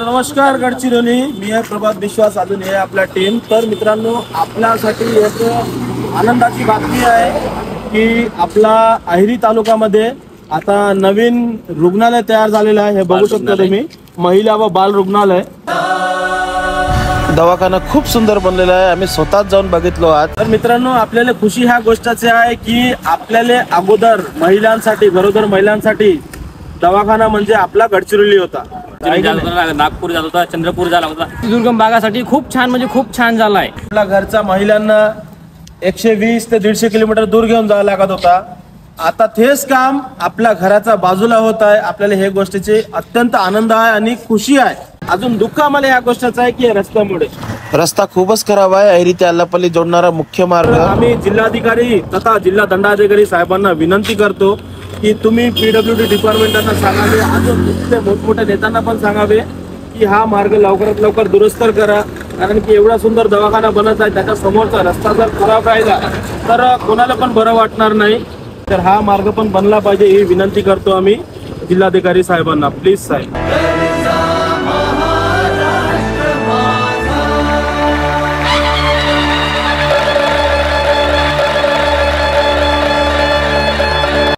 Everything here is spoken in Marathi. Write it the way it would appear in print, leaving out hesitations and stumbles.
नमस्कार गडचिरोली, मी आहे प्रभात विश्वास, अजून हे आपला टीम। तर मित्रांनो, आपल्यासाठी एक आनंदाची बातमी आहे की आपला अहिरी तालुक्यामध्ये आता नवीन रुग्णालय तयार झालेलं आहे। हे बघू शकता तुम्ही, महिला व बाल रुग्णालय। दवाखाना खूप सुंदर बनलेला आहे, आम्ही स्वतःच जाऊन बघितलो आहात। तर मित्रांनो, आपल्याला खुशी ह्या गोष्टीची आहे की आपल्याला अगोदर महिलांसाठी, गरोदर महिलांसाठी दवाखाना म्हणजे आपला गडचिरोली होता, नागपूर झाला होता, चंद्रपूर झाला होता। दुर्गम भागासाठी खूप छान, म्हणजे खूप छान झाला आहे। आपल्या घरच्या महिलांना 120 ते 150 किलोमीटर दूर घेऊन जावं लागत होता। आता तेच काम आपल्या घराच्या बाजूला होत आहे। आपल्याला हे गोष्टीची अत्यंत आनंद आहे आणि खुशी आहे। अजून दुःख आम्हाला या गोष्टीचं आहे की रस्त्यामुळे रस्ता खूपच खराब आहे। अहिरी ते अल्लापल्ली जोडणारा मुख्य मार्ग। आम्ही जिल्हाधिकारी तथा जिल्हा दंडाधिकारी साहेबांना विनंती करतो की तुम्ही PWD डिपार्टमेंटांना सांगावे, अजून तिथले मोठमोठ्या नेत्यांना पण सांगावे की हा मार्ग लवकरात लवकर दुरुस्त करा। कारण की एवढा सुंदर दवाखाना बनत आहे, त्याच्या समोरचा रस्ता जर खराब राहिला तर कोणाला पण बरं वाटणार नाही। तर हा मार्ग पण बनला पाहिजे, ही विनंती करतो आम्ही जिल्हाधिकारी साहेबांना। प्लीज साहेब।